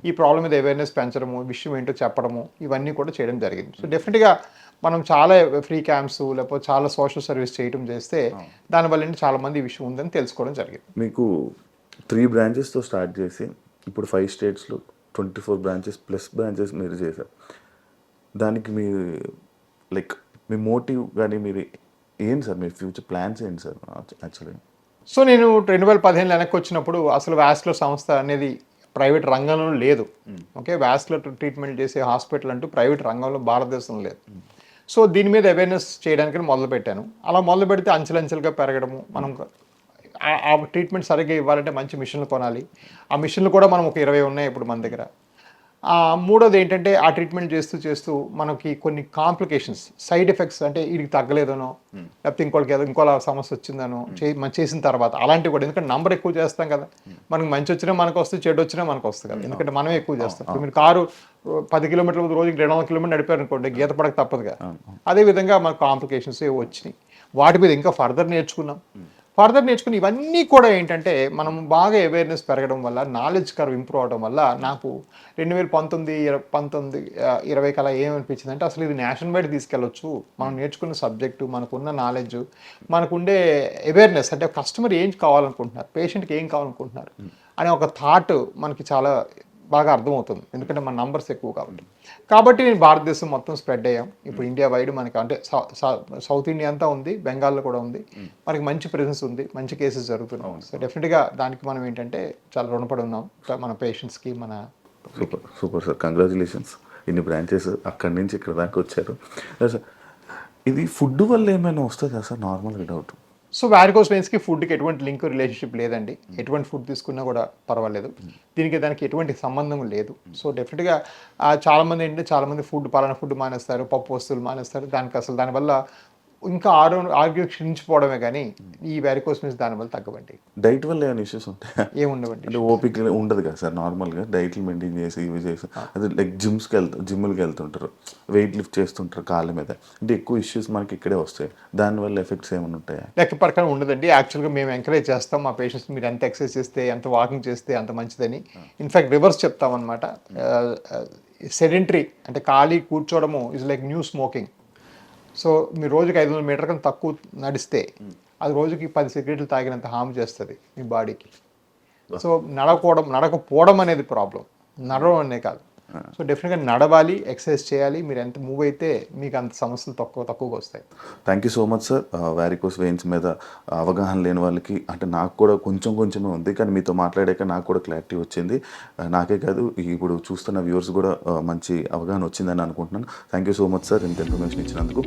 ఈ ప్రాబ్లం మీద అవేర్నెస్ పెంచడము, విషయం ఏంటో చెప్పడము, ఇవన్నీ కూడా చేయడం జరిగింది. సో డెఫినెట్గా మనం చాలా ఫ్రీ క్యాంప్స్ లేకపోతే చాలా సోషల్ సర్వీస్ చేయడం చేస్తే దానివల్ల ఏంటి చాలా మంది ఈ విషయం ఉందని తెలుసుకోవడం జరిగింది. మీకు 3 బ్రాంచెస్తో స్టార్ట్ చేసి ఇప్పుడు 5 స్టేట్స్లో 24 బ్రాంచెస్ ప్లస్ బ్రాంచెస్ మీరు చేశారు. దానికి మీ లైక్ మీ మోటివ్ కానీ మీరు ఏంటి సార్, మీ ఫ్యూచర్ ప్లాన్స్ ఏంటి సార్ యాక్చువల్లీ? సో నేను 2015 వెనక్కి వచ్చినప్పుడు అసలు వాస్కులర్ సంస్థ అనేది ప్రైవేట్ రంగంలో లేదు. ఓకే, వాస్కులర్ ట్రీట్మెంట్ చేసే హాస్పిటల్ అంటూ ప్రైవేట్ రంగంలో భారతదేశంలో లేదు. సో దీని మీద అవేర్నెస్ చేయడానికి మొదలు పెట్టాను. అలా మొదలు పెడితే అంచెలంచెలుగా పెరగడము, మనం ఆ ట్రీట్మెంట్ సరిగ్గా ఇవ్వాలంటే మంచి మిషన్లు కొనాలి. ఆ మిషన్లు కూడా మనం ఒక 20 ఉన్నాయి ఇప్పుడు మన దగ్గర. మూడోది ఏంటంటే ఆ ట్రీట్మెంట్ చేస్తూ చేస్తూ మనకి కొన్ని కాంప్లికేషన్స్, సైడ్ ఎఫెక్ట్స్, అంటే వీడికి తగ్గలేదనో లేకపోతే ఇంకోటికి ఏదో ఇంకోలా సమస్య వచ్చిందనో మనం చేసిన తర్వాత అలాంటివి కూడా, ఎందుకంటే నంబర్ ఎక్కువ చేస్తాం కదా. మనకి మంచి వచ్చినా మనకు వస్తుంది, చెడు వచ్చినా మనకు వస్తుంది కదా, ఎందుకంటే మనమే ఎక్కువ చేస్తాం. ఇప్పుడు మీరు కారు 10 కిలోమీటర్ల రోజుకి 200 కిలోమీటర్లు నడిపారు అనుకోండి, గీత పడక తప్పదుగా. అదేవిధంగా మనకు కాంప్లికేషన్స్ ఏవో వచ్చినాయి, వాటి మీద ఇంకా ఫర్దర్ నేర్చుకుని ఇవన్నీ కూడా ఏంటంటే మనం బాగా అవేర్నెస్ పెరగడం వల్ల, నాలెడ్జ్ కర్వ్ ఇంప్రూవ్ అవడం వల్ల నాకు 2019-20 కల్లా ఏమనిపించింది అంటే అసలు ఇది నేషనల్ వైడ్ తీసుకెళ్ళొచ్చు. మనం నేర్చుకున్న సబ్జెక్టు, మనకున్న నాలెడ్జ్, మనకుండే అవేర్నెస్, అంటే కస్టమర్ ఏం కావాలనుకుంటున్నారు, పేషెంట్కి ఏం కావాలనుకుంటున్నారు అనే ఒక థాట్ మనకి చాలా బాగా అర్థమవుతుంది, ఎందుకంటే మన నంబర్స్ ఎక్కువ కాబట్టి నేను భారతదేశం మొత్తం స్ప్రెడ్ అయ్యాం. ఇప్పుడు ఇండియా వైడ్ మనకి అంటే సౌత్ ఇండియా అంతా ఉంది, బెంగాల్లో కూడా ఉంది, మనకి మంచి ప్రెసెన్స్ ఉంది, మంచి కేసెస్ జరుగుతున్నాం. సో డెఫినెట్గా దానికి మనం ఏంటంటే చాలా రుణపడి ఉన్నాం మన పేషెంట్స్కి. మన సూపర్ సార్, కంగ్రాచులేషన్స్. ఇన్ని బ్రాంచెస్ అక్కడి నుంచి ఇక్కడ దాకా వచ్చారు సార్. ఇది ఫుడ్ వల్ల ఏమైనా వస్తుందా సార్? నార్మల్గా డౌట్. సో వారికోస్ వెయిన్స్కి ఫుడ్కి ఎటువంటి లింక్ రిలేషన్షిప్ లేదండి. ఎటువంటి ఫుడ్ తీసుకున్నా కూడా పర్వాలేదు, దానికి ఎటువంటి సంబంధం లేదు. సో డెఫినెట్గా చాలామంది ఏంటంటే చాలామంది పలానా ఫుడ్ మానేస్తారు, పప్పు వస్తువులు మానేస్తారు, దానివల్ల ఇంకా ఆరోగ్యం క్షీణించిపోవడమే కానీ ఈ వారికోస్ వెయిన్స్ దానివల్ల తగ్గవండి. డైట్ వల్ల ఏమైనా ఇష్యూస్ ఉంటాయి? ఏముండవండి. అంటే ఓపిక ఉండదు కదా సార్, నార్మల్గా డైట్లు మెయింటైన్ చేసి ఇవి చేసి అదే లైక్ జిమ్కి వెళ్తుంటారు, వెయిట్ లిఫ్ట్ చేస్తుంటారు కాళ్ళ మీద, అంటే ఎక్కువ ఇష్యూస్ మనకి ఇక్కడే వస్తాయి. దానివల్ల ఎఫెక్ట్స్ ఏమైనా ఉంటాయా? లెక్క ప్రకారం ఉండదండి. యాక్చువల్గా మేము ఎంకరేజ్ చేస్తాం మా పేషెంట్స్, మీరు ఎంత ఎక్సర్సైజ్ చేస్తే, ఎంత వాకింగ్ చేస్తే అంత మంచిదని. In fact reverse చెప్తామన్నమాట. సెడెంటరీ అంటే ఖాళీ కూర్చోవడము is like new smoking. So మీరు రోజుకి 500 మీటర్ కన్నా తక్కువ నడిస్తే అది రోజుకి 10 సిగరెట్లు తాగినంత హామ్ చేస్తుంది మీ బాడీకి. సో నడకపోవడం అనేది ప్రాబ్లం, నడవడం అనే కాదు. సో డెఫినెట్గా నడవాలి, ఎక్సర్సైజ్ చేయాలి. మీరు ఎంత మూవ్ అయితే మీకు అంత సమస్యలు తక్కువగా వస్తాయి. Thank you so much sir. Varicose veins మీద అవగాహన లేని వాళ్ళకి, అంటే నాకు కూడా కొంచెమే ఉంది, కానీ మీతో మాట్లాడాక నాకు కూడా క్లారిటీ వచ్చింది. నాకే కాదు ఇప్పుడు చూస్తున్న వ్యూవర్స్ కూడా మంచి అవగాహన వచ్చిందని అనుకుంటున్నాను. Thank you so much sir ఇంత ఇన్ఫర్మేషన్ ఇచ్చినందుకు.